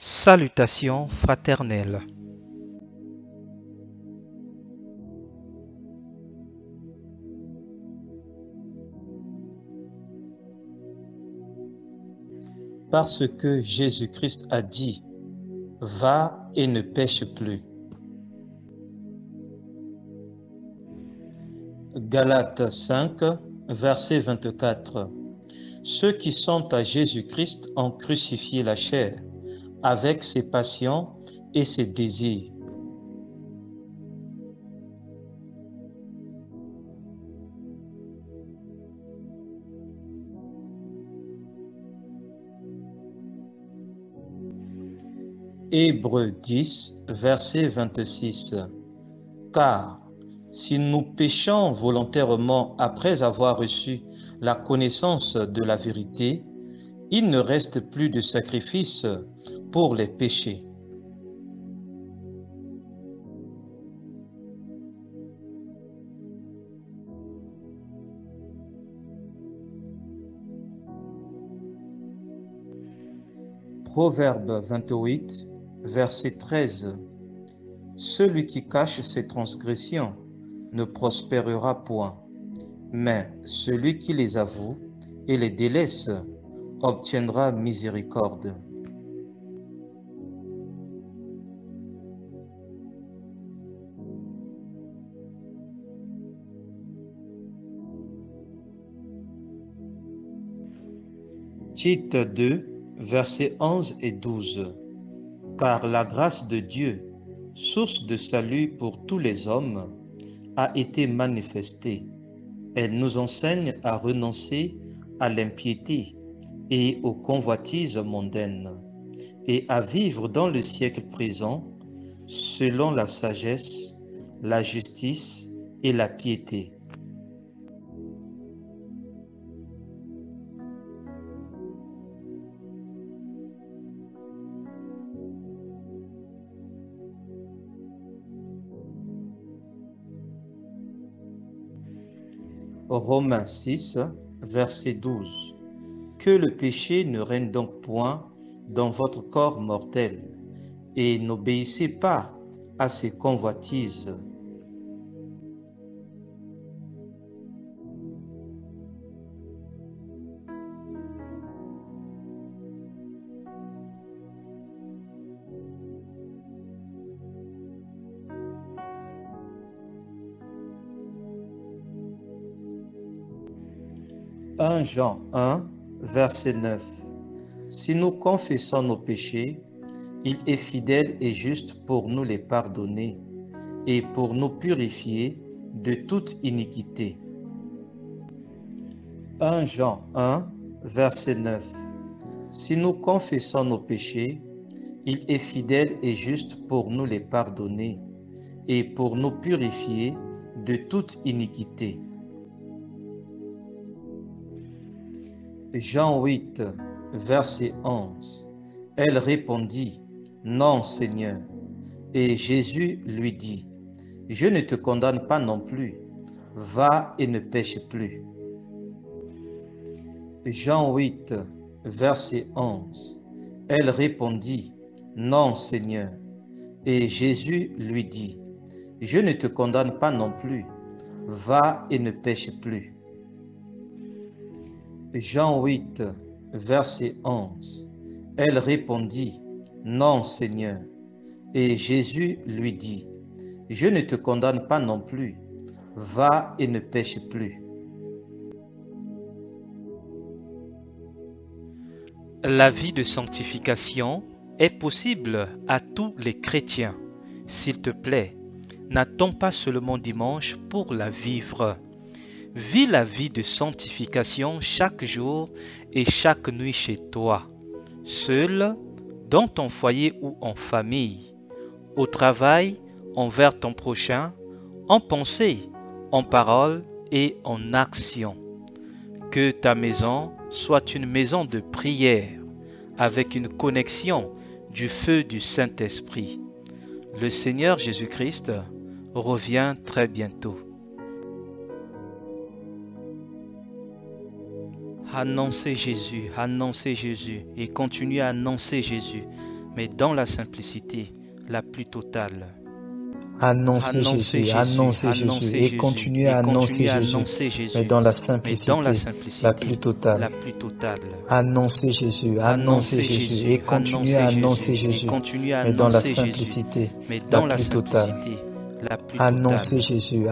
Salutations fraternelles. Parce que Jésus-Christ a dit, va et ne pêche plus. Galates 5, verset 24. Ceux qui sont à Jésus-Christ ont crucifié la chair, avec ses passions et ses désirs. Hébreux 10, verset 26. Car si nous péchons volontairement après avoir reçu la connaissance de la vérité, il ne reste plus de sacrifice pour les péchés. Proverbe 28, verset 13. Celui qui cache ses transgressions ne prospérera point, mais celui qui les avoue et les délaisse obtiendra miséricorde. Tite 2, versets 11 et 12. Car la grâce de Dieu, source de salut pour tous les hommes, a été manifestée. Elle nous enseigne à renoncer à l'impiété et aux convoitises mondaines, et à vivre dans le siècle présent selon la sagesse, la justice et la piété. Romains 6, verset 12. Que le péché ne règne donc point dans votre corps mortel, et n'obéissez pas à ses convoitises. Un Jean 1, verset 9. Si nous confessons nos péchés, il est fidèle et juste pour nous les pardonner et pour nous purifier de toute iniquité. 1 Jean 1, verset 9. Si nous confessons nos péchés, il est fidèle et juste pour nous les pardonner et pour nous purifier de toute iniquité. Jean 8, verset 11. Elle répondit, non, Seigneur. Et Jésus lui dit, je ne te condamne pas non plus, va et ne pêche plus. Jean 8, verset 11. Elle répondit, non, Seigneur. Et Jésus lui dit, je ne te condamne pas non plus, va et ne pêche plus. Jean 8, verset 11. Elle répondit, non, Seigneur. Et Jésus lui dit, je ne te condamne pas non plus, va et ne pêche plus. La vie de sanctification est possible à tous les chrétiens. S'il te plaît, n'attends pas seulement dimanche pour la vivre. Vis la vie de sanctification chaque jour et chaque nuit chez toi, seul, dans ton foyer ou en famille, au travail, envers ton prochain, en pensée, en parole et en action. Que ta maison soit une maison de prière, avec une connexion du feu du Saint-Esprit. Le Seigneur Jésus-Christ revient très bientôt. Annoncez Jésus et continuez à annoncer Jésus. mais dans la simplicité la plus totale. Annoncer Jésus, annoncer Jésus et continuer à annoncer Jésus, mais dans la simplicité la plus totale. Annoncer Jésus et continuer à annoncer Jésus, mais dans la simplicité la plus totale. Annoncer Jésus.